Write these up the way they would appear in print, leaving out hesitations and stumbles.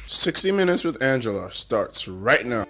60 Minutes with Angela starts right now.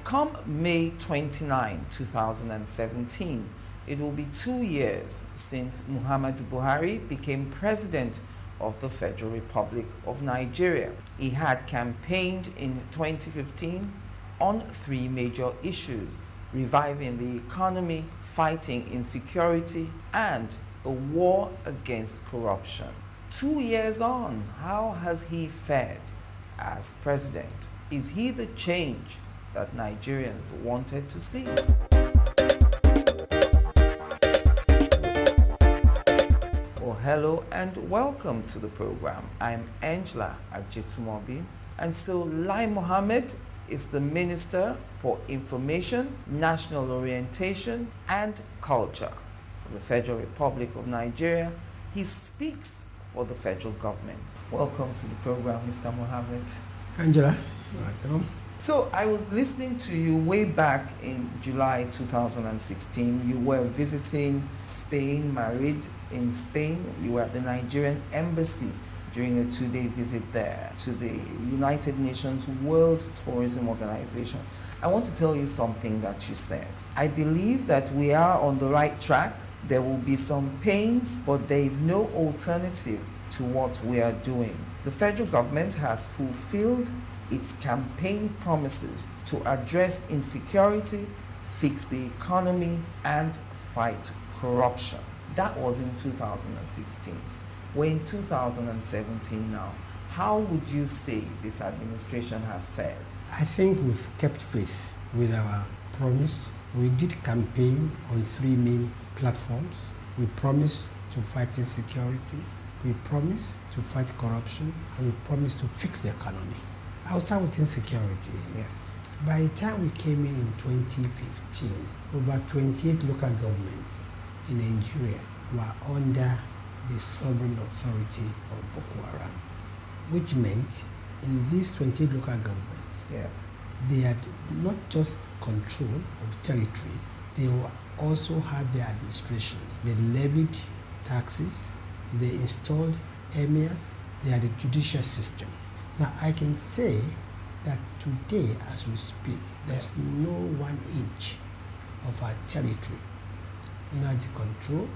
Come May 29, 2017, it will be 2 years since Muhammadu Buhari became president of the Federal Republic of Nigeria. He had campaigned in 2015 on 3 major issues: reviving the economy, fighting insecurity, and a war against corruption. 2 years on, how has he fared as president? Is he the change that Nigerians wanted to see? Well, hello and welcome to the program. I'm Angela Ajitumobi, and so LAI Mohammed is the Minister for Information, National Orientation and Culture of the Federal Republic of Nigeria. He speaks for the federal government. Welcome to the program, Mr. Mohammed. Angela, welcome. So I was listening to you way back in July 2016. You were visiting Spain, married in Spain. You were at the Nigerian Embassy during a 2-day visit there to the United Nations World Tourism Organization. I want to tell you something that you said. I believe that we are on the right track. There will be some pains, but there is no alternative to what we are doing. The federal government has fulfilled its campaign promises to address insecurity, fix the economy, and fight corruption. That was in 2016. We're in 2017 now. How would you say this administration has fared? I think we've kept faith with our promise. We did campaign on 3 main platforms. We promised to fight insecurity, we promised to fight corruption, and we promised to fix the economy. I'll start with insecurity. Yes. By the time we came in 2015, over 28 local governments in Nigeria were under the sovereign authority of Boko Haram, which meant in these 28 local governments, Yes. they had not just control of territory, they also had their administration. They levied taxes, they installed emirs, they had a judicial system. Now, I can say that today, as we speak, there's no 1 inch of our territory under the control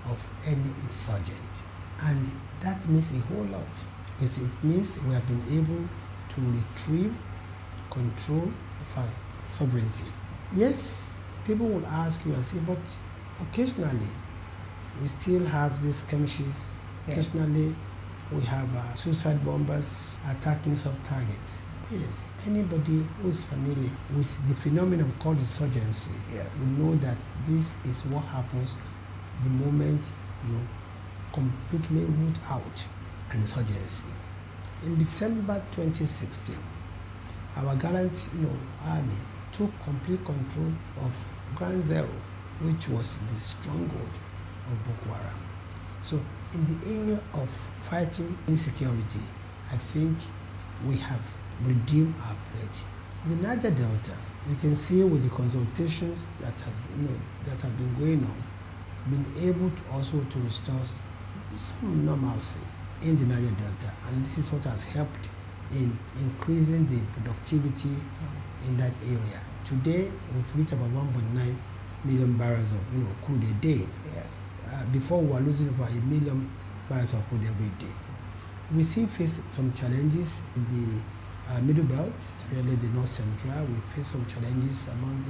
of any insurgent. And that means a whole lot. It means we have been able to retrieve control of our sovereignty. Yes, people will ask you and say, but occasionally we still have these skirmishes. Yes. Occasionally we have suicide bombers attacking soft targets. Yes, anybody who is familiar with the phenomenon called insurgency will know that this is what happens the moment you completely root out an insurgency. In December 2016, our gallant army took complete control of Ground Zero, which was the stronghold of Boko Haram. So in the area of fighting insecurity, I think we have redeemed our pledge. The Niger Delta, you can see with the consultations that have been going on, been able to also to restore some normalcy in the Niger Delta, and this is what has helped in increasing the productivity in that area. Today, we've reached about 1.9 million barrels of crude a day. Yes. Before, we were losing about 1 million barrels of crude every day. We still face some challenges in the middle belt, especially the north central. We face some challenges among,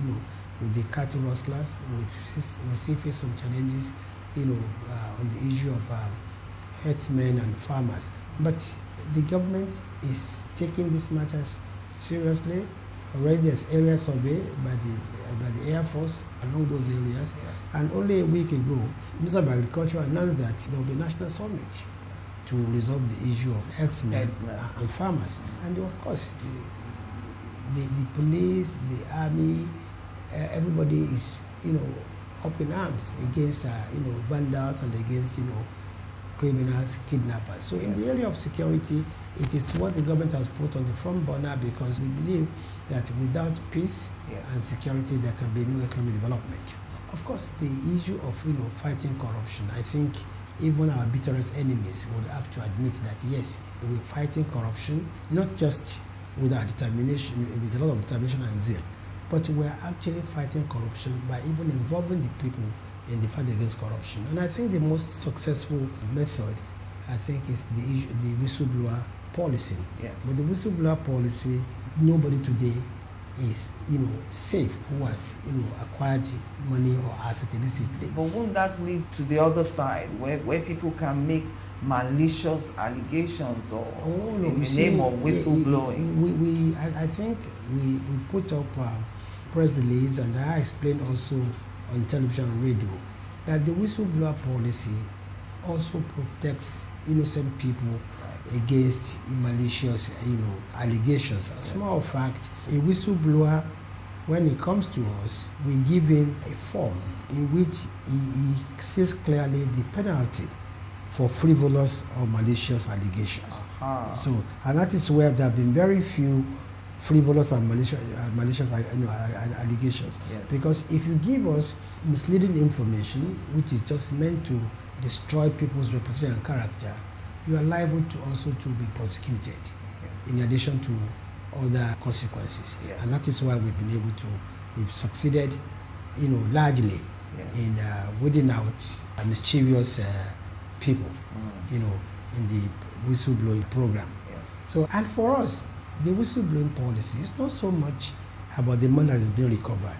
with the cattle rustlers. We still face some challenges, on the issue of herdsmen and farmers. But the government is taking these matters seriously. Already there's area survey by the Air Force along those areas. Yes. And only a week ago, Minister of Agriculture announced that there will be a national summit to resolve the issue of herdsmen and farmers. And of course, the police, the army, everybody is, up in arms against, vandals and against, criminals, kidnappers. So in the area of security, it is what the government has put on the front burner, because we believe that without peace and security, there can be no economic development. Of course, the issue of fighting corruption, I think even our bitterest enemies would have to admit that yes, we're fighting corruption, not just with our determination, with a lot of determination and zeal, but we're actually fighting corruption by even involving the people in the fight against corruption. And I think the most successful method, I think, is the whistleblower policy. Yes. But the whistleblower policy, nobody today is, safe who has, acquired money or asset illicitly. But won't that lead to the other side, where people can make malicious allegations or in the name of whistleblowing? I think we put up a press release, and I explained also on television and radio that the whistleblower policy also protects innocent people against malicious, allegations. As a matter of fact, a whistleblower, when he comes to us, we give him a form in which he sees clearly the penalty for frivolous or malicious allegations. So, and that is where there have been very few frivolous and malicious allegations. Yes. Because if you give us misleading information, which is just meant to destroy people's reputation and character, you are liable to also to be prosecuted, in addition to other consequences. Yes. And that is why we've succeeded, largely in weeding out mischievous people, in the whistleblowing program. Yes. So, and for us, the whistleblowing policy is not so much about the money that is being recovered,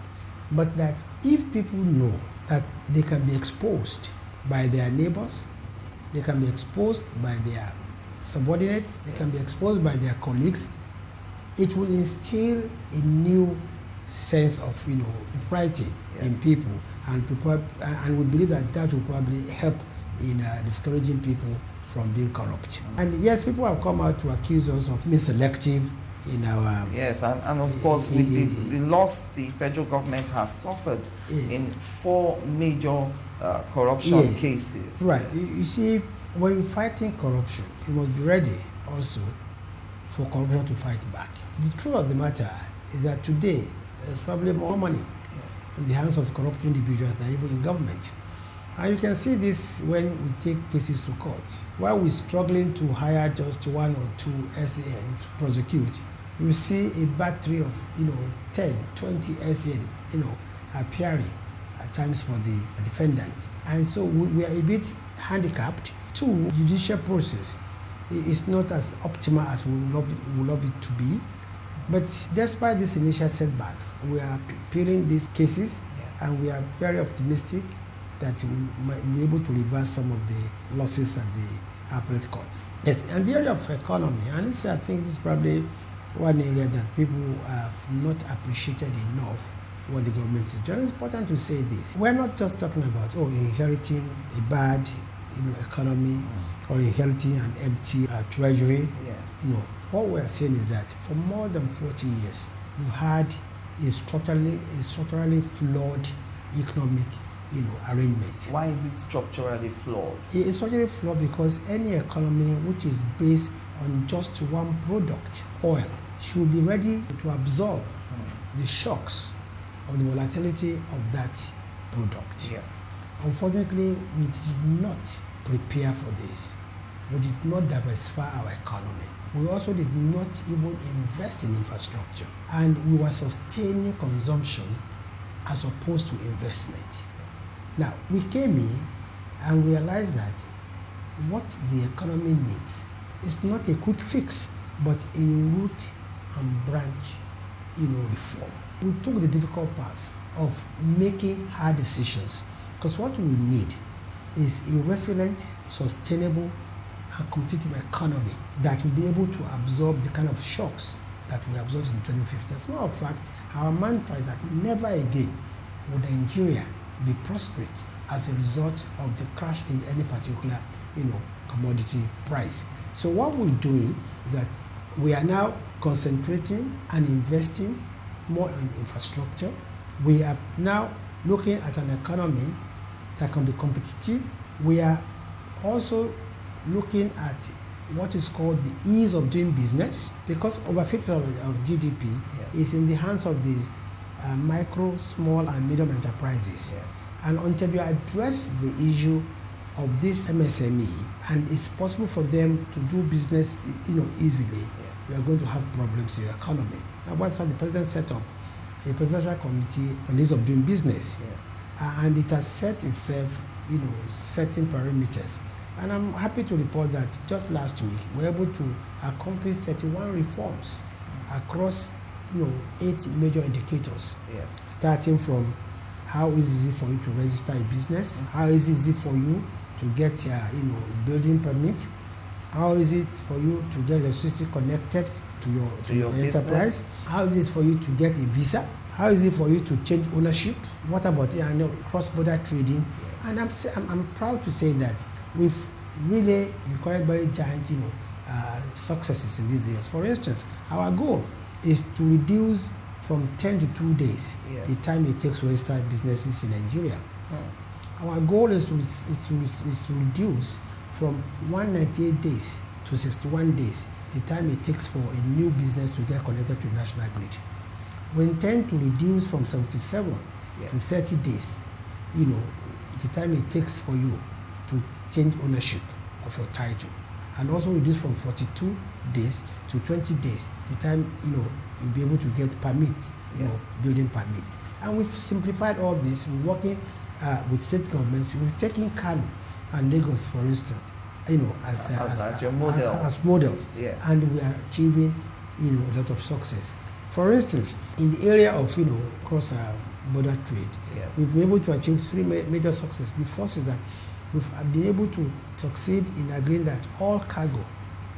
but that if people know that they can be exposed by their neighbors, they can be exposed by their subordinates, they can be exposed by their colleagues, it will instill a new sense of propriety in people, and we believe that will probably help in discouraging people from being corrupt. And yes, people have come out to accuse us of being selective in our... Yes, and of course, with the loss the federal government has suffered in 4 major corruption cases. Right. You see, when you're fighting corruption, you must be ready also for corruption to fight back. The truth of the matter is that today, there's probably more money in the hands of corrupt individuals than even in government. And you can see this when we take cases to court. While we're struggling to hire just 1 or 2 SANs to prosecute, you see a battery of 10, 20 SAN appearing at times for the defendant. And so we are a bit handicapped. 2, judicial process is not as optimal as we would love it to be. But despite these initial setbacks, we are appealing these cases, and we are very optimistic that we might be able to reverse some of the losses at the appellate courts. Yes, and the area of economy, and this, I think this is probably one area that people have not appreciated enough what the government is doing. It's important to say this. We're not just talking about inheriting a bad economy or inheriting an empty treasury. Yes. No. What we're saying is that for more than 40 years, we've had a structurally flawed economic arrangement. Why is it structurally flawed? It's structurally flawed because any economy which is based on just one product, oil, should be ready to absorb the shocks of the volatility of that product. Yes. Unfortunately, we did not prepare for this. We did not diversify our economy. We also did not even invest in infrastructure. And we were sustaining consumption as opposed to investment. Now, we came in and realized that what the economy needs is not a quick fix, but a root and branch, reform. We took the difficult path of making hard decisions, because what we need is a resilient, sustainable, and competitive economy that will be able to absorb the kind of shocks that we absorbed in 2015. As a matter of fact, our mantra is that never again would Nigeria be prosperous as a result of the crash in any particular, commodity price. So what we're doing is that we are now concentrating and investing more in infrastructure. We are now looking at an economy that can be competitive. We are also looking at what is called the ease of doing business, because over 50% of GDP is in the hands of the micro, small, and medium enterprises. Yes. And until you address the issue of this MSME, and it's possible for them to do business, easily, you are going to have problems in your economy. Now, that's why the president set up a presidential committee on the ease of doing business, and it has set itself, certain parameters. And I'm happy to report that just last week we were able to accomplish 31 reforms across, 8 major indicators. Starting from how easy for you to register a business, how easy for you to get your, building permit, how is it for you to get electricity connected to your enterprise, how is it for you to get a visa, how is it for you to change ownership, what about cross-border trading. And I'm proud to say that we've really recorded very giant, successes in these areas. For instance, our goal is to reduce from 10 to 2 days the time it takes to register businesses in Nigeria. Our goal is to reduce from 198 days to 61 days the time it takes for a new business to get connected to the national grid. We intend to reduce from 77 to 30 days, the time it takes for you to change ownership of your title, and also reduce from 42 days to 20 days the time you'll be able to get permits, building permits. And we've simplified all this. We're working with state governments. We're taking Kano and Lagos, for instance, as your models. As models. And we are achieving a lot of success. For instance, in the area of cross-border trade, we've been able to achieve 3 major successes. The first is that we've been able to succeed in agreeing that all cargo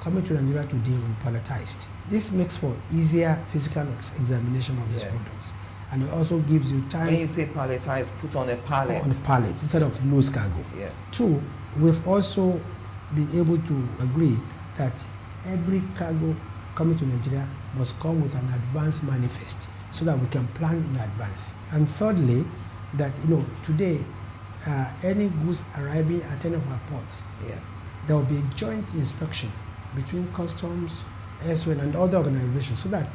coming to Nigeria today will be palletized. This makes for easier physical examination of these products, and it also gives you time. When you say palletized, put on a pallet. On a pallet instead of loose cargo. 2, we've also been able to agree that every cargo coming to Nigeria must come with an advance manifest so that we can plan in advance. And thirdly, that today any goods arriving at any of our ports, there will be a joint inspection between customs, SWN, and other organizations, so that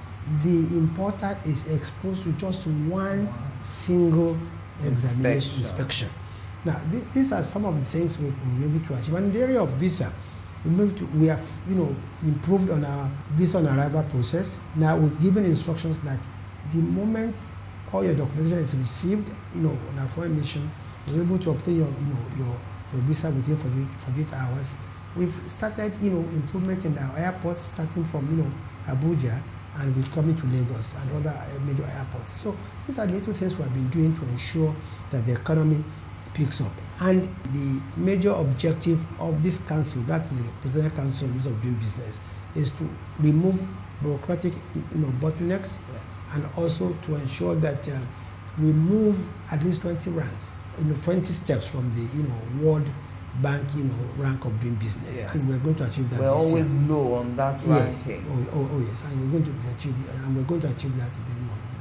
the importer is exposed to just one single inspection. Now, these are some of the things we've been able to achieve. And in the area of visa, we have improved on our visa on arrival process. Now we've given instructions that the moment all your documentation is received, on our foreign mission, you're able to obtain your visa within 48 hours. We've started, improvement in our airports, starting from, Abuja, and we're coming to Lagos and other major airports. So these are the little things we have been doing to ensure that the economy picks up. And the major objective of this council, that's the Presidential Council on Ease of Doing Business, is to remove bureaucratic, bottlenecks, and also to ensure that we move at least 20 ranks, 20 steps from the World Bank, rank of doing business, and we're going to achieve that. We're always low on that ranking. Yes, and we're going to achieve that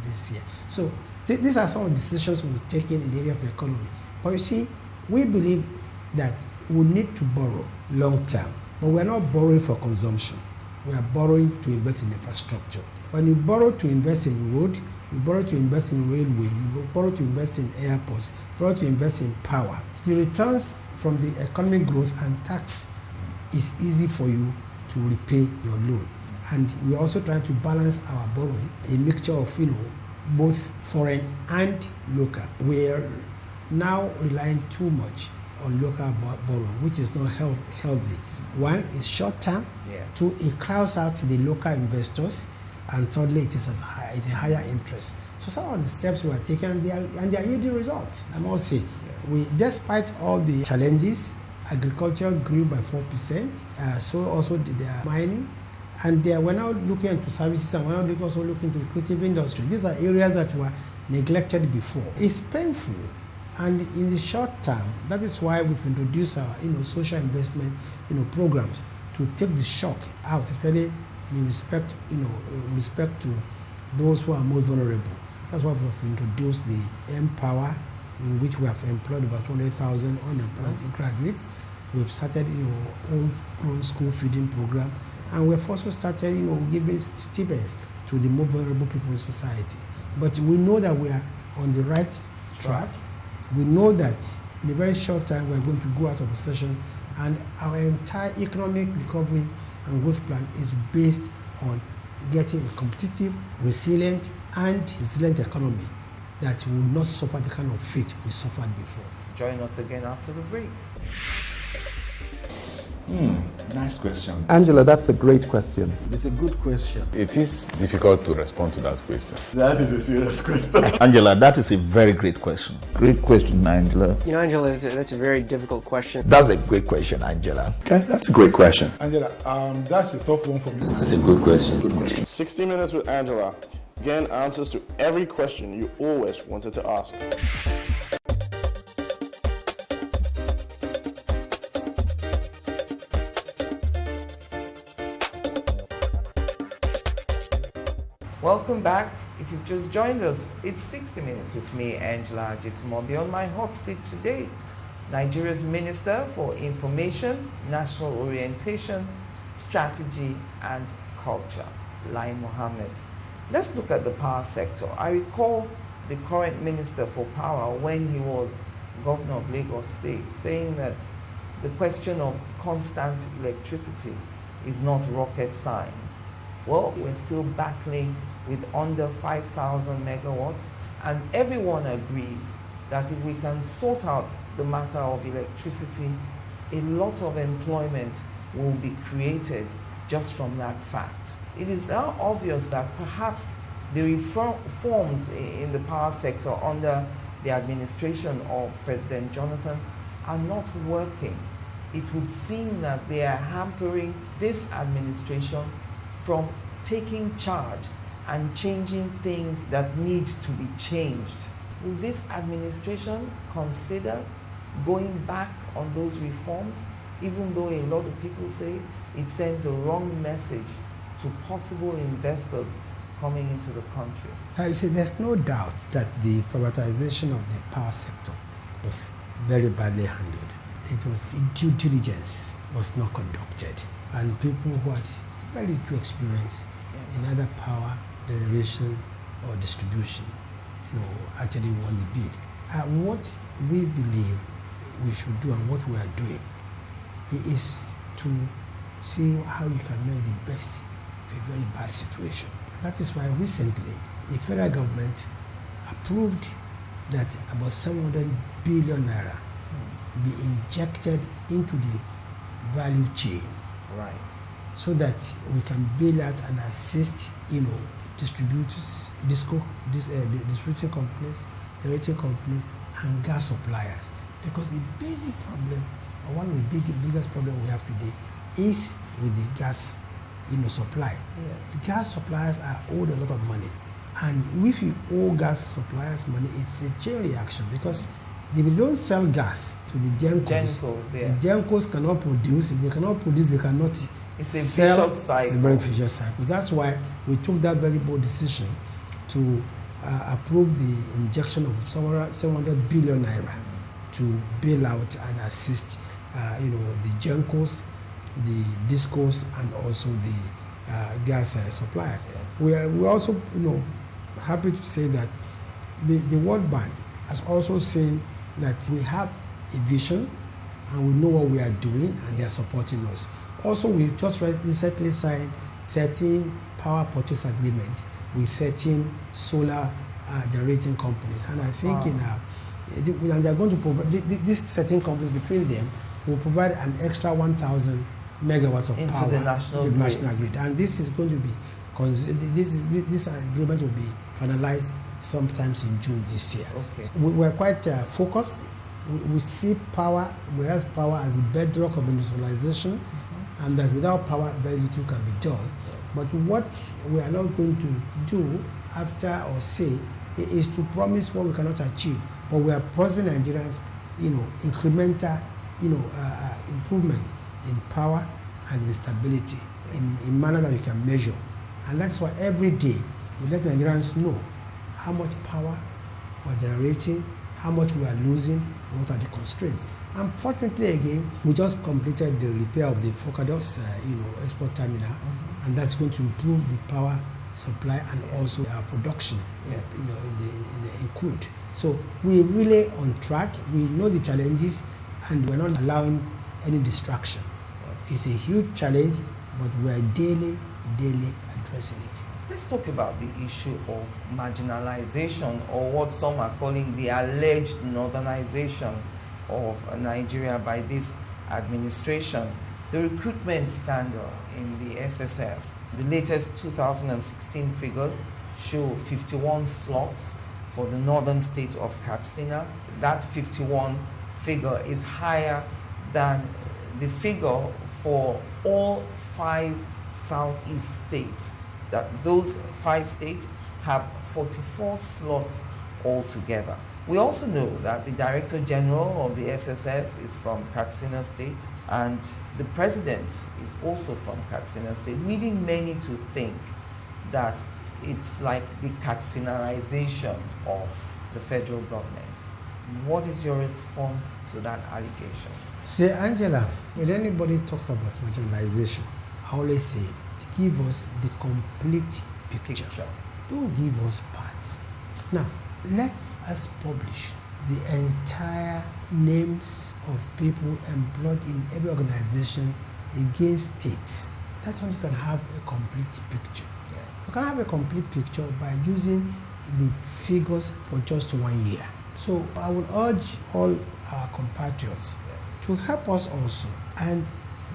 this year. So these are some of the decisions we've taken in the area of the economy. But you see, we believe that we need to borrow long term, but we're not borrowing for consumption. We are borrowing to invest in infrastructure. When you borrow to invest in road, you borrow to invest in railway, you borrow to invest in airports, you borrow to invest in power. The returns from the economic growth and tax is easy for you to repay your loan. And we're also trying to balance our borrowing, a mixture of both foreign and local. We're now relying too much on local borrowing, which is not healthy. One is short term, 2, it crowds out the local investors, And thirdly, it is it's a higher interest. So some of the steps we are taking, and they are yielding results. I must say, despite all the challenges, agriculture grew by 4%. So also did mining. And we're now looking into services, and we're now also looking into the creative industry. These are areas that were neglected before. It's painful, and in the short term, that is why we've introduced our social investment programs to take the shock out, especially in respect to those who are most vulnerable. That's why we've introduced the Empower, in which we have employed about 200,000 unemployed graduates. We've started homegrown school feeding program, and we've also started giving stipends to the more vulnerable people in society. But we know that we are on the right track. We know that in a very short time we're going to go out of recession, and our entire economic recovery and growth plan is based on getting a competitive, resilient economy that will not suffer the kind of fate we suffered before. Join us again after the break. Nice question. Angela, that's a great question. It's a good question. It is difficult to respond to that question. That is a serious question. Angela, that is a very great question. Great question, Angela. Angela, that's a very difficult question. That's a great question, Angela. Okay, that's a great question. Angela, that's a tough one for me. That's a good question. Good question. 60 Minutes with Angela. Again, answers to every question you always wanted to ask. Welcome back. If you've just joined us, it's 60 Minutes with me, Angela Ajitumobi. On my hot seat today, Nigeria's Minister for Information, National Orientation, Strategy and Culture, LAI Mohammed. Let's look at the power sector. I recall the current Minister for Power, when he was Governor of Lagos State, saying that the question of constant electricity is not rocket science. Well, we're still battling with under 5,000 megawatts, and everyone agrees that if we can sort out the matter of electricity, a lot of employment will be created just from that fact. It is now obvious that perhaps the reforms in the power sector under the administration of President Jonathan are not working. It would seem that they are hampering this administration from taking charge and changing things that need to be changed. Will this administration consider going back on those reforms, even though a lot of people say it sends a wrong message to possible investors coming into the country? You see, there's no doubt that the privatization of the power sector was very badly handled. It was due diligence was not conducted, and people who had very little experience in either power, generation, or distribution, actually won the bid. What we believe we should do and what we are doing is to see how you can make the best of a very bad situation. That is why recently the federal government approved that about 700 billion naira be injected into the value chain. Right. So that we can bail out and assist, distributors, distribution companies, generating companies, and gas suppliers. Because the basic problem, or one of the biggest problems we have today, is with the gas, supply. Yes. The gas suppliers are owed a lot of money, and if you owe gas suppliers money, it's a chain reaction, because if you don't sell gas to the Gencos, yes. The Gencos cannot produce. If they cannot produce, they cannot. It's a vicious cycle. It's a very vicious cycle. That's why we took that very bold decision to approve the injection of 700 billion naira to bail out and assist, the Gencos, the Discos, and also the gas suppliers. Yes. We're also, happy to say that the World Bank has also seen that we have a vision and we know what we are doing, and they are supporting us. Also, we just recently signed 13 power purchase agreements with 13 solar generating companies, and I think and they are going to provide these 13 companies, between them will provide an extra 1,000 megawatts of into power the national grid. And this is going to be This agreement will be finalized sometimes in June this year. Okay. We're quite focused. We see power, whereas power as the bedrock of industrialization, and that without power, very little can be done. Yes. But what we are not going to do after or say is to promise what we cannot achieve. But we are promising Nigerians, incremental, improvement in power and in stability in manner that you can measure. And that's why every day we let Nigerians know how much power we're generating, how much we are losing, and what are the constraints. Unfortunately, again, we just completed the repair of the Focados, export terminal, and that's going to improve the power supply and also our production, in crude. So we're really on track. We know the challenges, and we're not allowing any distraction. Yes. It's a huge challenge, but we're daily addressing it. Let's talk about the issue of marginalization, or what some are calling the alleged northernization of Nigeria by this administration. The recruitment scandal in the SSS. The latest 2016 figures show 51 slots for the northern state of Katsina. That 51 figure is higher than the figure for all 5 southeast states. That those 5 states have 44 slots altogether. We also know that the Director General of the SSS is from Katsina State, and the President is also from Katsina State, leading many to think that it's like the Katsinaization of the federal government. What is your response to that allegation? Say, Angela, when anybody talks about marginalization, I always say, give us the complete picture. Don't give us parts. Now, let us publish the entire names of people employed in every organization against states. That's how you can have a complete picture. Yes. You can have a complete picture by using the figures for just 1 year. So I would urge all our compatriots to help us also, and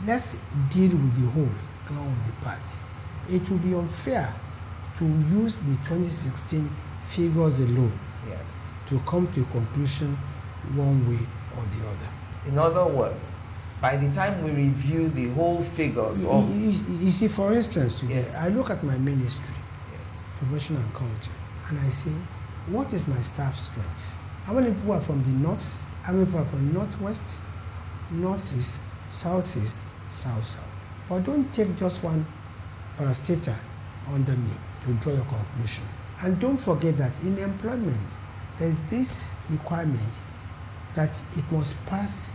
let's deal with the whole along with the part. It will be unfair to use the 2016 figures alone to come to a conclusion one way or the other. In other words, by the time we review the whole figures of... You see, for instance, today, I look at my ministry, Information and Culture, and I say, what is my staff strength? How many people are from the north? How many people are from northwest, northeast, southeast, south? But don't take just one parastater under me to draw your conclusion. And don't forget that in employment, there's this requirement that it must pass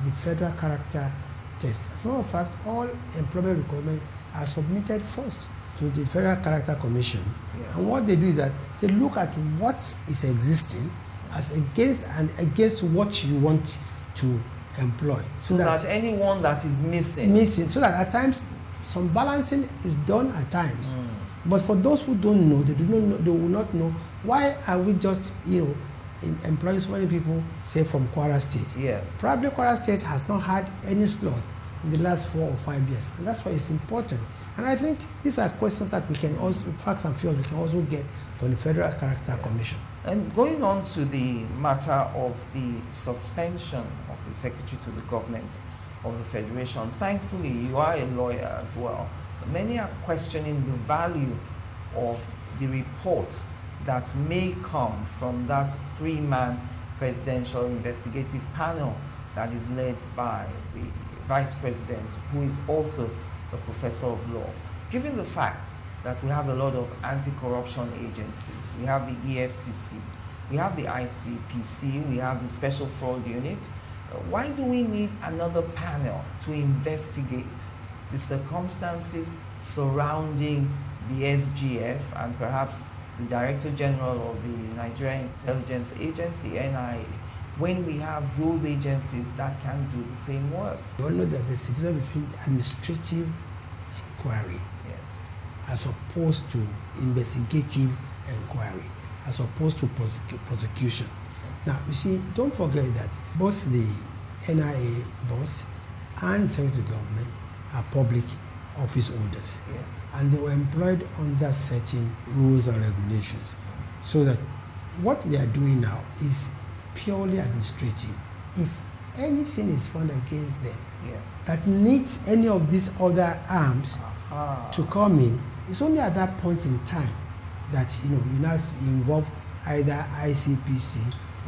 the federal character test. As a matter of fact, all employment requirements are submitted first to the Federal Character Commission. Yes. And what they do is that they look at what is existing as against what you want to employ. So that anyone that is missing, so that at times some balancing is done at times. But for those who don't know, they will not know why are we just employing so many people, say from Kwara State. Yes. Probably Kwara State has not had any slot in the last 4 or 5 years, and that's why it's important. And I think these are questions that we can also, facts and figures, we can also get from the Federal Character Commission. And going on to the matter of the suspension of the Secretary to the Government of the Federation, thankfully you are a lawyer as well. Many are questioning the value of the report that may come from that 3-man presidential investigative panel that is led by the Vice President, who is also a professor of law. Given the fact that we have a lot of anti-corruption agencies, we have the EFCC, we have the ICPC, we have the Special Fraud Unit, why do we need another panel to investigate the circumstances surrounding the SGF and perhaps the Director General of the Nigerian Intelligence Agency, NIA, when we have those agencies that can do the same work? You all know that there's a difference between administrative inquiry as opposed to investigative inquiry, as opposed to prosecution. Now, you see, don't forget that both the NIA boss and Secretary of Government are public office holders. Yes. And they were employed under certain rules and regulations. So that what they are doing now is purely administrative. If anything is found against them Yes. that needs any of these other arms to come in, it's only at that point in time that you now involve either ICPC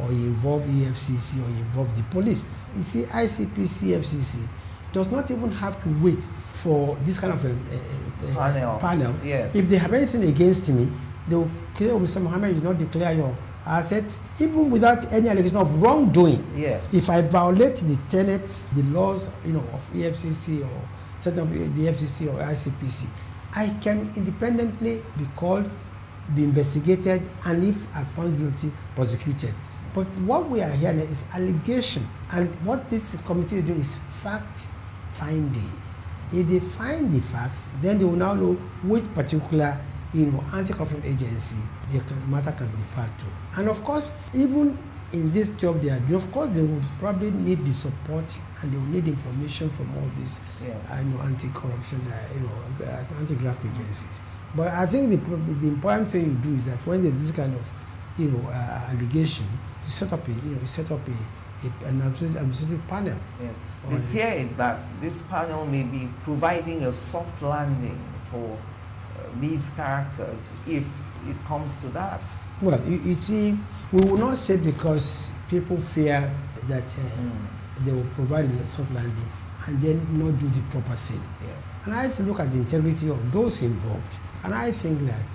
or you involve EFCC or you involve the police. You see, ICPC, FCC does not even have to wait for this kind of a panel. Yes. If they have anything against me, they will say, oh, Mr. Mohammed, you not declare your assets, even without any allegation of wrongdoing. Yes. If I violate the tenets, the laws, of EFCC or set up the FCC or ICPC, I can independently be called, be investigated, and if I found guilty, prosecuted. But what we are hearing is allegation, and what this committee do is fact finding. If they find the facts, then they will now know which particular anti-corruption agency the matter can be referred to. And of course, even in this job they are doing, of course they will probably need the support and they will need information from all these anti-corruption, anti-graft agencies. But I think the important thing you do is that when there's this kind of allegation, you set up an administrative panel. Yes. The fear is that this panel may be providing a soft landing for these characters if it comes to that. Well, you see, we will not say because people fear that they will provide a soft landing and then not do the proper thing. Yes. And I look at the integrity of those involved, and I think that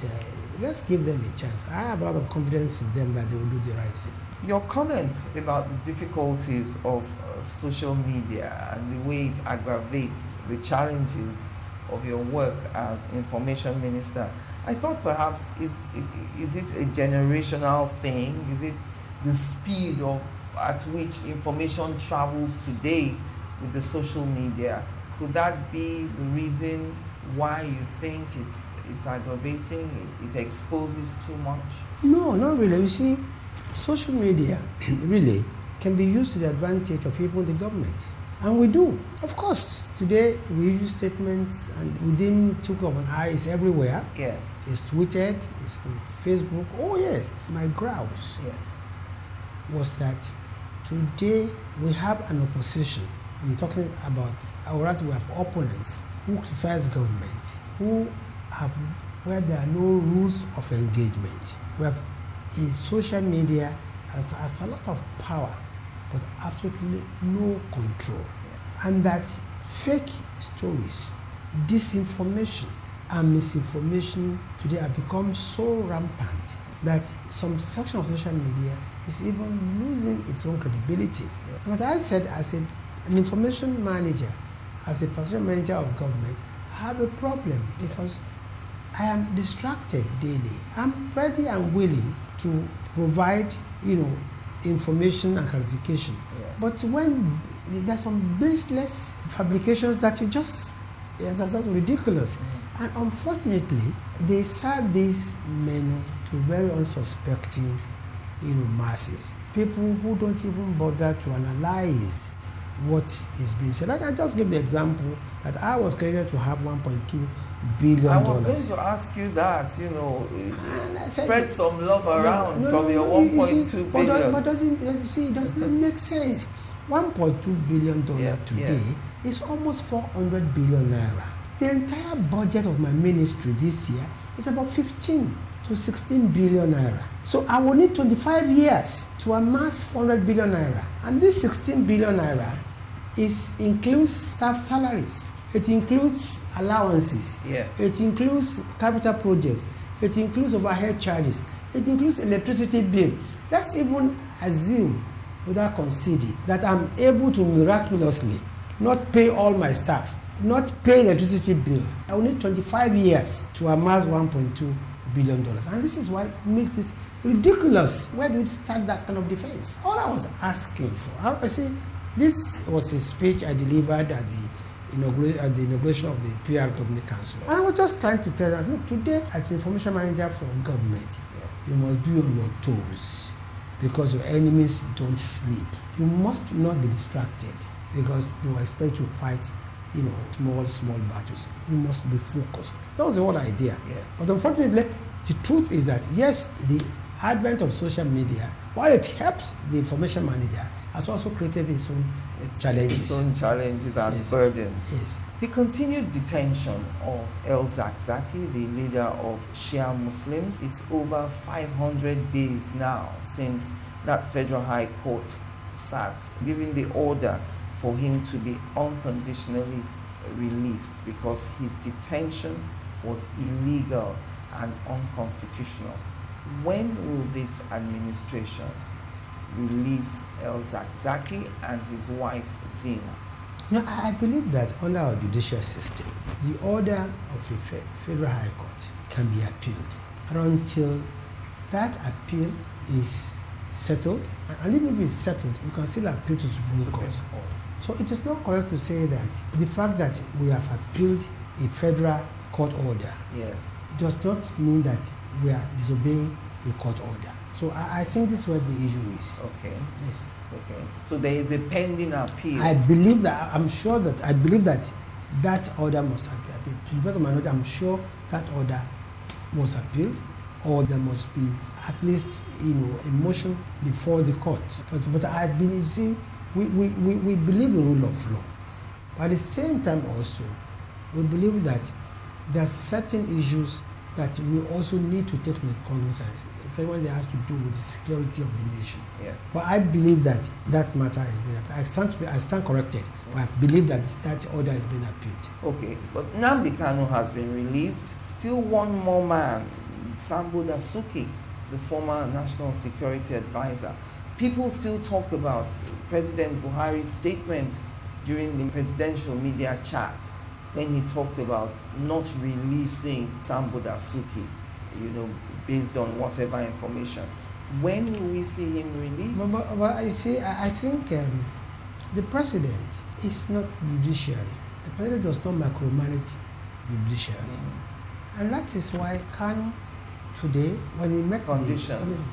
let's give them a chance. I have a lot of confidence in them that they will do the right thing. Your comments about the difficulties of social media and the way it aggravates the challenges of your work as information minister, I thought perhaps is it a generational thing? Is it the speed at which information travels today with the social media? Could that be the reason why you think it's aggravating, it exposes too much? No, not really. You see, social media really can be used to the advantage of people in the government. And we do. Of course, today we use statements and within took of an eye, it's everywhere. Yes. It's tweeted, it's on Facebook. Oh yes. My grouse was that today we have an opposition. I'm talking about, or rather we have opponents who criticize government, where there are no rules of engagement. We have social media has a lot of power, but absolutely no control. And that fake stories, disinformation, and misinformation today have become so rampant that some section of social media is even losing its own credibility. And as I said, as an information manager, as a personnel manager of government, I have a problem because I am distracted daily. I'm ready and willing to provide, information and clarification. Yes. But when there's some baseless fabrications that that's ridiculous. Mm-hmm. And unfortunately, they serve this menu to very unsuspecting, masses. People who don't even bother to analyze what is being said. I just give the example that I was created to have $1.2 billion. I was going to ask you that, spread some love around from your 1.2 billion. But it does not make sense. $1.2 billion today is almost 400 billion naira. The entire budget of my ministry this year is about 15 to 16 billion naira. So I will need 25 years to amass 400 billion naira. And this 16 billion naira includes staff salaries. It includes allowances. Yes. It includes capital projects. It includes overhead charges. It includes electricity bill. Let's even assume, without conceding, that I'm able to miraculously not pay all my staff, not pay electricity bill. I will need 25 years to amass $1.2 billion. And this is why it makes this ridiculous. Where do we start that kind of defense? All I was asking for, this was a speech I delivered at the inauguration of the PR Company Council. And I was just trying to tell them, look, today as information manager for government, you must be on your toes because your enemies don't sleep. You must not be distracted because they will expect to fight small battles. You must be focused. That was the whole idea. Yes. But unfortunately, the truth is that, yes, the advent of social media, while it helps the information manager, has also created its own challenges. Its own challenges and burdens. Yes. The continued detention of el-Zakzaky, the leader of Shia Muslims, it's over 500 days now since that Federal High Court sat, giving the order for him to be unconditionally released because his detention was illegal and unconstitutional. When will this administration release el-Zakzaky and his wife Zina? Now, I believe that under our judicial system, the order of a Federal High Court can be appealed. And until that appeal is settled, and even if it's settled, you can still appeal to Supreme Court. So it is not correct to say that the fact that we have appealed a federal court order does not mean that we are disobeying the court order. So I think this is what the issue is. Okay. Yes. Okay. So there is a pending appeal. I believe that, I believe that that order must have been appealed. To the best of my knowledge, I'm sure that order was appealed, or there must be at least, a motion before the court. But I believe, you see, we believe in rule of law. But at the same time also, we believe that there are certain issues that we also need to take into cognizance, when it has to do with the security of the nation. Yes. But I believe that that matter has been appealed. I stand corrected, but I believe that that order has been appealed. Okay, but Nnamdi Kanu has been released. Still one more man, Sambo Dasuki, the former National Security Advisor. People still talk about President Buhari's statement during the presidential media chat when he talked about not releasing Sambo Dasuki, based on whatever information. When will we see him released? But you see, I think the president is not judiciary. The president does not micromanage the judiciary. And that is why Kanu today, when he met conditions,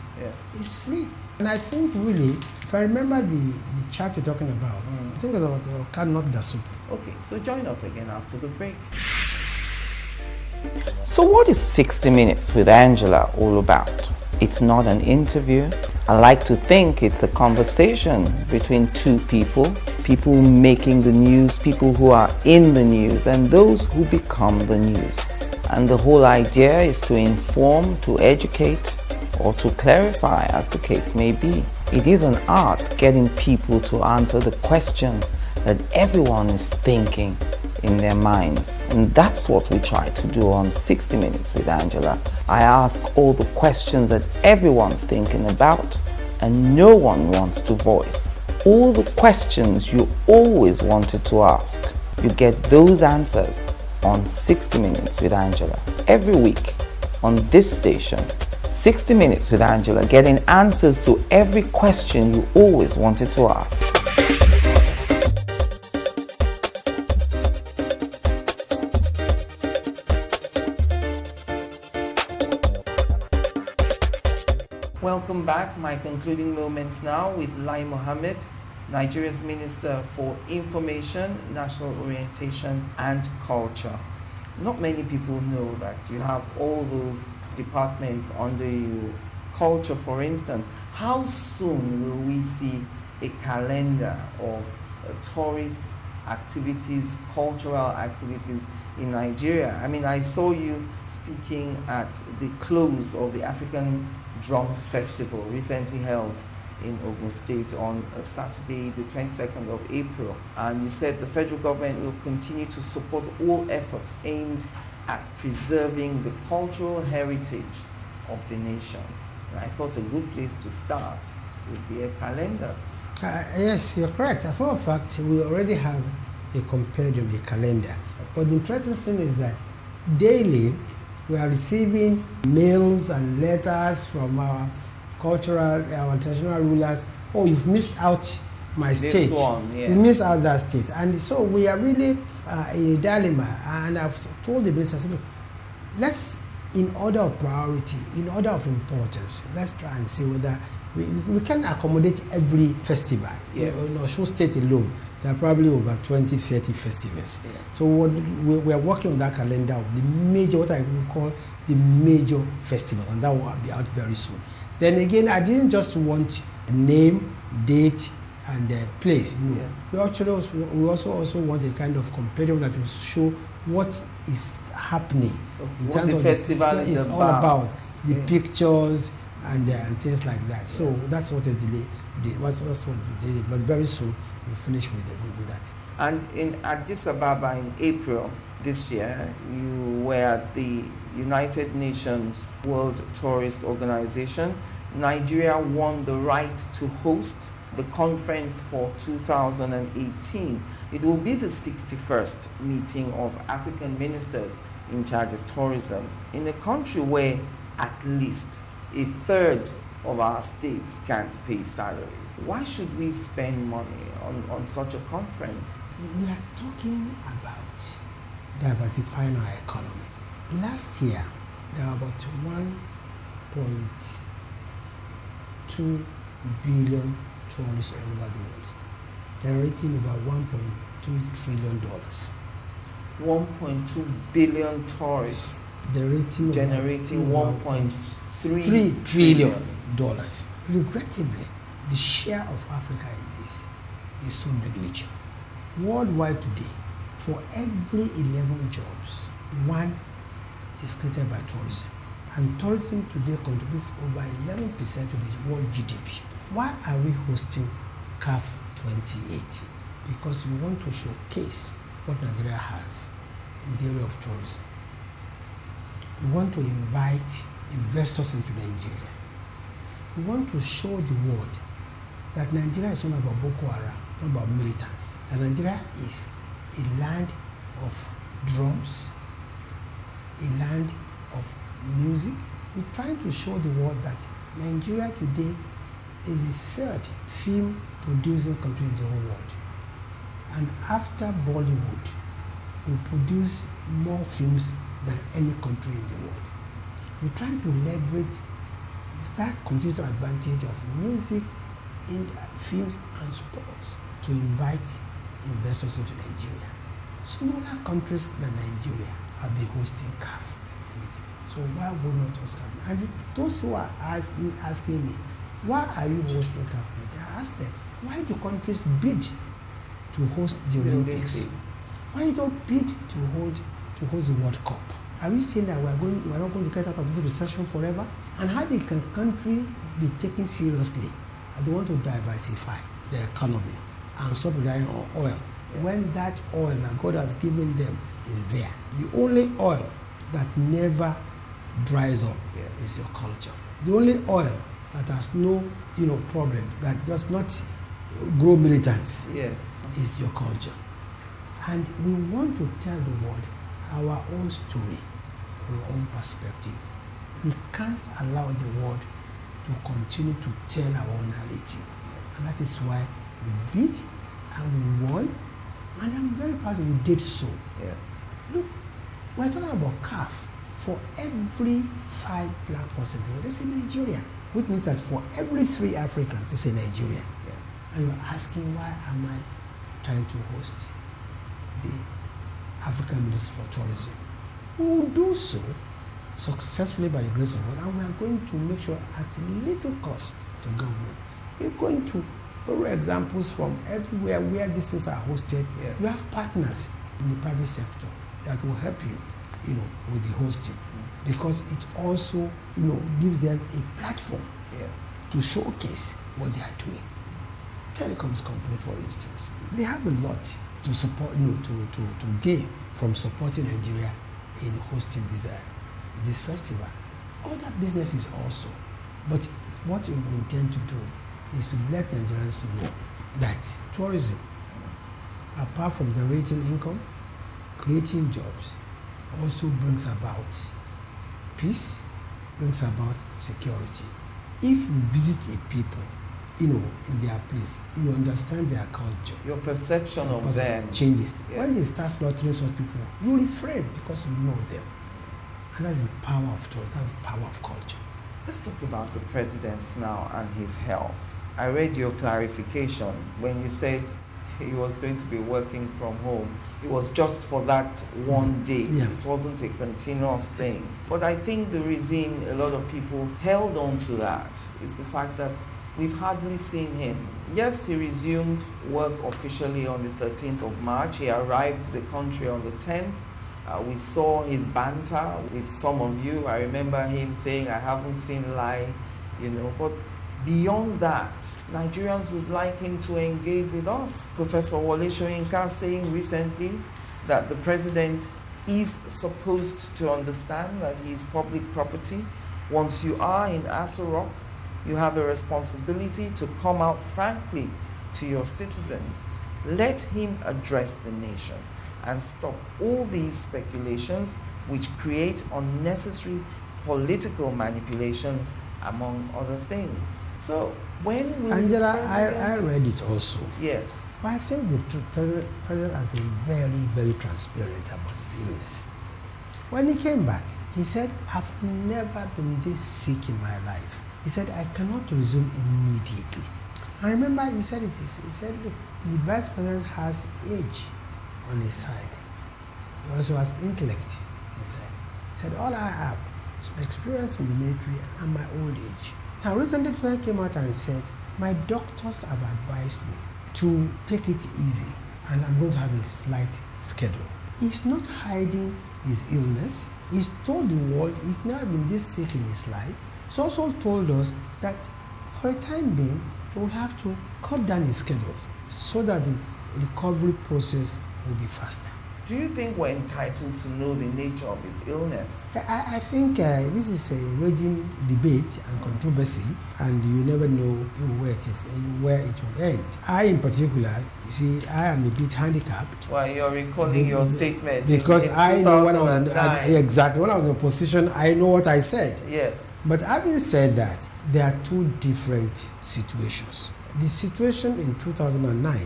is free. And I think really, if I remember the chat you're talking about, I think it was about Kanu, not Dasuki. Okay, so join us again after the break. So what is 60 Minutes with Angela all about? It's not an interview. I like to think it's a conversation between two people making the news, people who are in the news, and those who become the news. And the whole idea is to inform, to educate, or to clarify, as the case may be. It is an art getting people to answer the questions that everyone is thinking in their minds. And that's what we try to do on 60 Minutes with Angela. I ask all the questions that everyone's thinking about and no one wants to voice. All the questions you always wanted to ask, you get those answers on 60 Minutes with Angela. Every week on this station, 60 Minutes with Angela, getting answers to every question you always wanted to ask. Welcome back. My concluding moments now with LAI Mohammed, Nigeria's Minister for Information, National Orientation and Culture. Not many people know that you have all those departments under you. Culture, for instance. How soon will we see a calendar of tourist activities, cultural activities in Nigeria? I mean, I saw you speaking at the close of the African Drums Festival recently held in Ogun State on Saturday, the 22nd of April. And you said the federal government will continue to support all efforts aimed at preserving the cultural heritage of the nation. And I thought a good place to start would be a calendar. Yes, you're correct. As a matter of fact, we already have a compendium, a calendar. But the interesting thing is that daily we are receiving mails and letters from our traditional rulers. Oh, you've missed out my state. You missed out that state. And so we are really in a dilemma. And I've told the minister, look, let's, in order of priority, in order of importance, let's try and see whether we can accommodate every festival. Yes. Osun State alone There are probably over 20, 30 festivals. Yes. So we are working on that calendar of the major, what I would call the major festivals, and that will be out very soon. Then again, I didn't just want a name, date, and place. No. Yeah. We also want a kind of competitive that will show what is happening in What terms the of festival is all about the Yeah. pictures and things like that. So Yes. that's what is delayed. That's what we did. But very soon we'll finish with that. And in Addis Ababa in April this year, you were at the United Nations World Tourist Organization. Nigeria won the right to host the conference for 2018. It will be the 61st meeting of African ministers in charge of tourism in a country where at least a third of our states can't pay salaries. Why should we spend money on such a conference? We are talking about diversifying our economy. Last year, there were about 1.2 billion tourists all over the world, generating about $1.3 trillion. 1.2 billion tourists generating $1.3 $3 trillion. Regrettably, the share of Africa in this is so negligible. Worldwide today, for every 11 jobs, one is created by tourism. And tourism today contributes over 11% to the world GDP. Why are we hosting CAF 2018? Because we want to showcase what Nigeria has in the area of tourism. We want to invite investors into Nigeria. We want to show the world that Nigeria is not about Boko Haram, not about militants. That Nigeria is a land of drums, a land of music. We're trying to show the world that Nigeria today is the third film producing country in the whole world. And after Bollywood, we produce more films than any country in the world. We're trying to leverage that competitive advantage of music, in films and sports to invite investors into Nigeria. Smaller countries than Nigeria have been hosting CAF. So why would not host CAF? And those who are asking me, why are you hosting CAF? I ask them, why do countries bid to host the Olympics? Why don't bid to host the World Cup? Are we saying that we're not going to get out of this recession forever? And how can country be taken seriously? And they want to diversify their economy and stop relying on oil. When that oil that God has given them is there. The only oil that never dries up is your culture. The only oil that has no problems, that does not grow militants, is your culture. And we want to tell the world our own story from our own perspective. We can't allow the world to continue to tell our own narrative. And that is why we bid and we won. And I'm very proud that we did so. Yes. Look, we're talking about CAF. For every 5 black persons, there's a Nigerian. Which means that for every 3 Africans, there's a Nigerian. Yes. And you're asking, why am I trying to host the African Minister for Tourism? We will do so successfully by the grace of God, and we are going to make sure at little cost to government. We're going to borrow examples from everywhere where these things are hosted. Yes. You have partners in the private sector that will help you, with the hosting, because it also, gives them a platform to showcase what they are doing. Telecoms company, for instance, they have a lot to support, to gain from supporting Nigeria in hosting this festival. Other businesses also. But what we intend to do is to let Nigerians know that tourism, apart from generating income, creating jobs, also brings about peace, brings about security. If you visit a people, in their place, you understand their culture. Your perception of them changes. Yes. When they start slaughtering such people, you refrain because you know them. And that's the power of tourism, that's the power of culture. Let's talk about the president now and his health. I read your clarification when you said he was going to be working from home. It was just for that one day. Yeah. It wasn't a continuous thing. But I think the reason a lot of people held on to that is the fact that we've hardly seen him. Yes, he resumed work officially on the 13th of March. He arrived to the country on the 10th. We saw his banter with some of you. I remember him saying, I haven't seen LAI, but beyond that, Nigerians would like him to engage with us. Professor Wole Soyinka saying recently that the president is supposed to understand that he is public property. Once you are in Aso Rock, you have a responsibility to come out frankly to your citizens. Let him address the nation and stop all these speculations which create unnecessary political manipulations, among other things. So when will Angela, the I read it also. Yes. But I think the president has been very, very transparent about his illness. When he came back, he said, I've never been this sick in my life. He said, I cannot resume immediately. I remember he said it. He said, look, the vice president has age on his side. He also has intellect, he said. He said, all I have is my experience in the military and my old age. Now, recently, the president came out and said, my doctors have advised me to take it easy, and I'm going to have a slight schedule. He's not hiding his illness. He's told the world he's never been this sick in his life. He's also told us that for a time being, he will have to cut down his schedules so that the recovery process will be faster. Do you think we're entitled to know the nature of his illness? I think this is a raging debate and controversy, and you never know where it is and where it will end. I, in particular, you see, I am a bit handicapped. Well, you're recalling your statement because in I know when I was in exactly when I was in opposition, I know what I said. Yes. But having said that, there are two different situations. The situation in 2009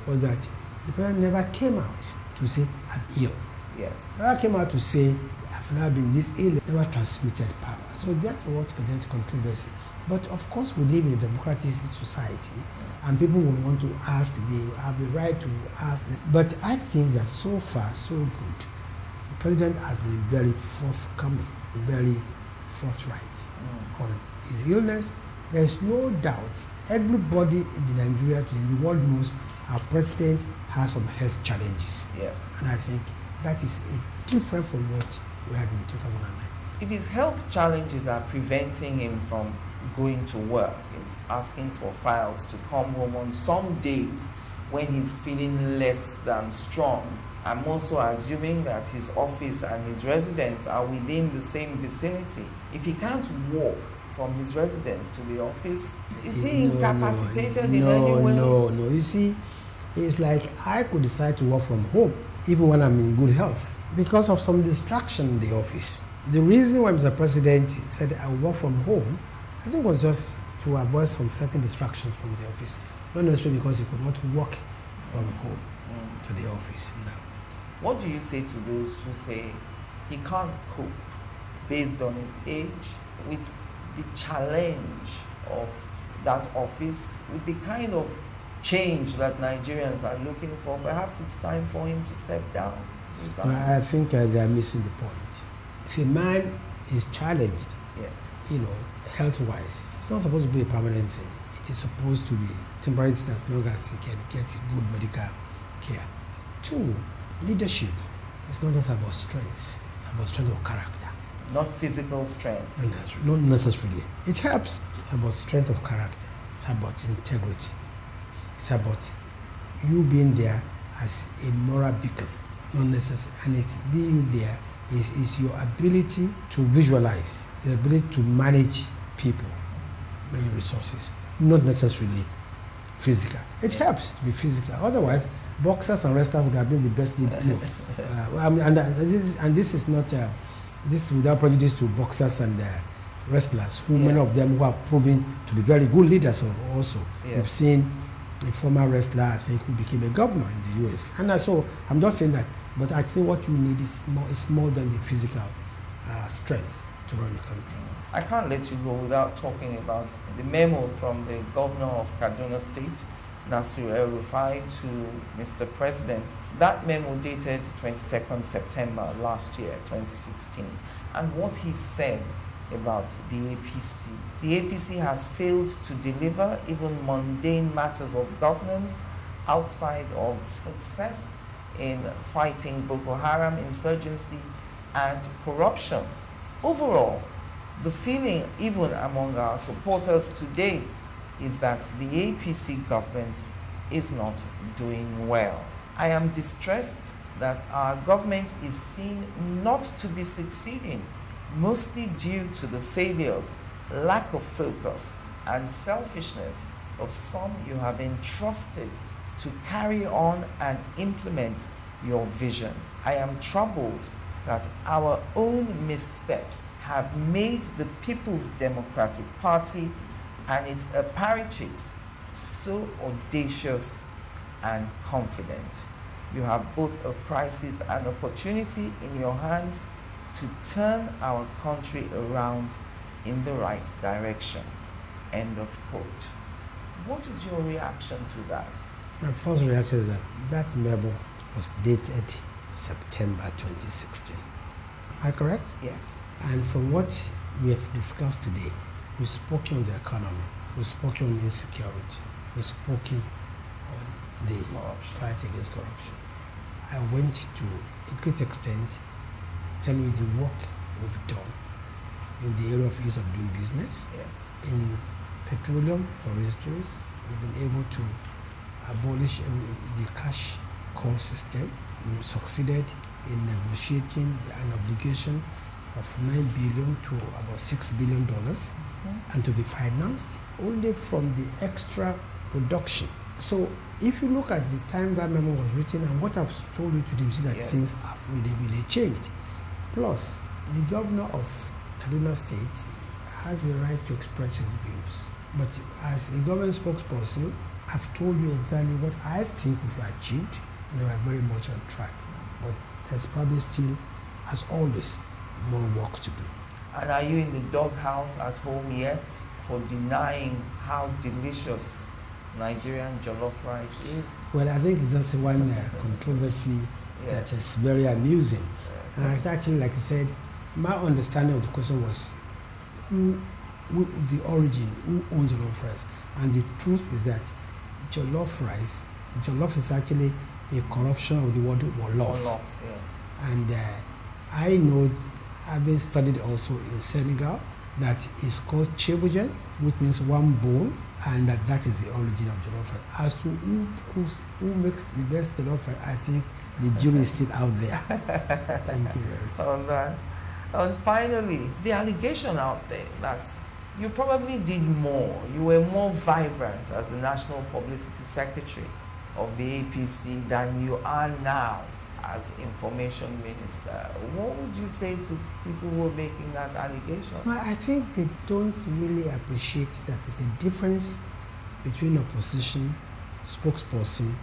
was that the president never came out to say, I'm ill. Yes. Never came out to say, I've never been this ill, never transmitted power. So that's what created controversy. But of course, we live in a democratic society, and people will want to ask, they have the right to ask. But I think that so far, so good. The president has been very forthcoming, very forthright on his illness. There's no doubt, everybody in Nigeria, in the world knows our president has some health challenges. Yes. And I think that is different from what we had in 2009. If his health challenges are preventing him from going to work, he's asking for files to come home on some days when he's feeling less than strong. I'm also assuming that his office and his residence are within the same vicinity. If he can't walk from his residence to the office, is he incapacitated in any way? No. You see, it's like I could decide to work from home even when I'm in good health because of some distraction in the office. The reason why Mr. President said I work from home, I think was just to avoid some certain distractions from the office. Not necessarily because he could not work from home to the office. No. What do you say to those who say he can't cope based on his age with the challenge of that office, with the kind of change that Nigerians are looking for? Perhaps it's time for him to step down. I think they are missing the point. If a man is challenged, yes, health-wise, it's not supposed to be a permanent thing. It is supposed to be temporary thing as long as he can get good medical care. 2, leadership is not just about strength, it's about strength of character. Not physical strength. Not necessarily. It helps. It's about strength of character. It's about integrity. It's about you being there as a moral beacon. Not necessarily. And it's being there is your ability to visualize, the ability to manage people, manage resources, not necessarily physical. It helps to be physical. Otherwise, boxers and wrestlers would have been the best leaders. This is not this is without prejudice to boxers and wrestlers, who many of them who have proven to be very good leaders also. Yes. We've seen a former wrestler, I think, who became a governor in the US. And so I'm just saying that, but I think what you need is more than the physical strength to run the country. I can't let you go without talking about the memo from the governor of Kaduna State, Nasir El-Rufai to Mr. President. That memo dated 22nd September last year, 2016. And what he said about the APC. The APC has failed to deliver even mundane matters of governance outside of success in fighting Boko Haram insurgency and corruption. Overall, the feeling even among our supporters today is that the APC government is not doing well. I am distressed that our government is seen not to be succeeding, mostly due to the failures, lack of focus, and selfishness of some you have entrusted to carry on and implement your vision. I am troubled that our own missteps have made the People's Democratic Party and its apparatchiks so audacious and confident. You have both a crisis and opportunity in your hands to turn our country around in the right direction. End of quote. What is your reaction to that? My first reaction is that that memo was dated September 2016. Am I correct? Yes. And from what we have discussed today, we've spoken on the economy, we've spoken on insecurity, we've spoken on the fight against corruption. I went to a great extent telling you the work we've done in the area of ease of doing business. Yes. In petroleum, for instance, we've been able to abolish the cash call system. We succeeded in negotiating an obligation of $9 billion to about $6 billion, and to be financed only from the extra production. So if you look at the time that memo was written and what I've told you today, you see that things have really changed. Plus, the governor of Kaduna State has the right to express his views. But as a government spokesperson, I've told you exactly what I think we've achieved. We are very much on track. But there's probably still, as always, more work to do. And are you in the doghouse at home yet for denying how delicious Nigerian jollof rice is? Well, I think it's just one controversy that is very amusing. And actually, like I said, my understanding of the question was the origin, who owns jollof rice. And the truth is that jollof is actually a corruption of the word wolof. Wolof, yes. And I know, having studied also in Senegal, that is called chebujen, which means one bowl, and that is the origin of jollof rice. As to who makes the best jollof rice, I think the jury is still out there. Thank you very much. On that. And finally, the allegation out there that you probably did more, you were more vibrant as the National Publicity Secretary of the APC than you are now as Information Minister. What would you say to people who are making that allegation? Well, I think they don't really appreciate that there's a difference between opposition spokesperson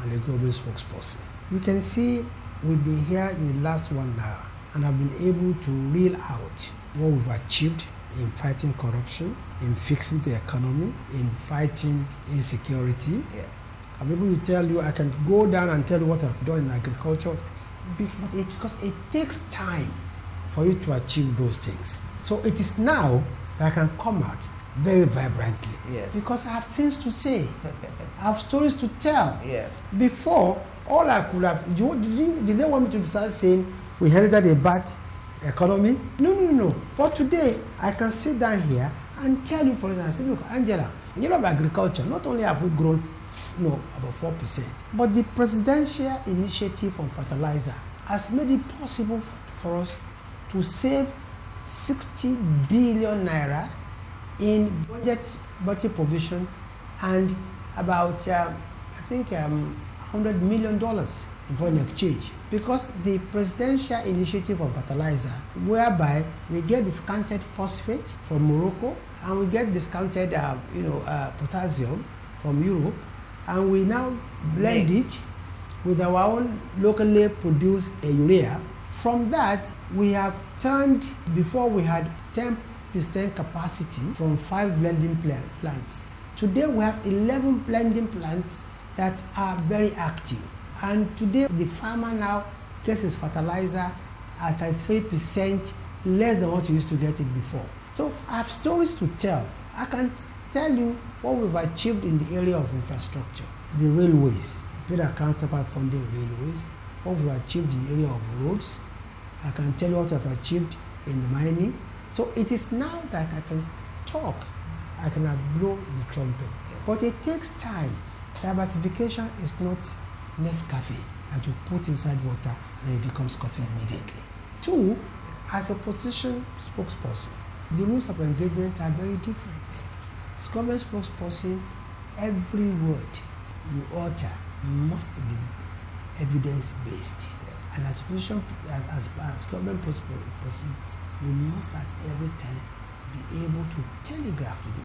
and a government spokesperson. You can see we've been here in the last 1 hour and have been able to reel out what we've achieved in fighting corruption, in fixing the economy, in fighting insecurity. Yes. I'm able to tell you, I can go down and tell you what I've done in agriculture, because it takes time for you to achieve those things. So it is now that I can come out very vibrantly. Yes. Because I have things to say. I have stories to tell. Yes. Before, all I could have, did they want me to start saying we inherited a bad economy? No. But today, I can sit down here and tell you, for instance, I say, look, Angela, in Europe of agriculture, not only have we grown about 4%, but the presidential initiative on fertilizer has made it possible for us to save 60 billion naira in budget provision and about, $100 million in foreign exchange, because the presidential initiative on fertilizer, whereby we get discounted phosphate from Morocco and we get discounted potassium from Europe, and we now blend it with our own locally produced urea. From that, we have turned, before we had 10% capacity from 5 blending plants. Today we have 11 blending plants that are very active. And today the farmer now gets his fertilizer at 3% less than what he used to get it before. So I have stories to tell. I can tell you what we've achieved in the area of infrastructure, the railways, with our counterpart funding railways, what we've achieved in the area of roads. I can tell you what I've achieved in mining. So it is now that I can talk, I can blow the trumpet. But it takes time. Diversification is not Nescafe that you put inside water and it becomes coffee immediately. 2, as a position spokesperson, the rules of engagement are very different. As government spokesperson, every word you utter must be evidence-based. And as government spokesperson, you must at every time be able to telegraph to the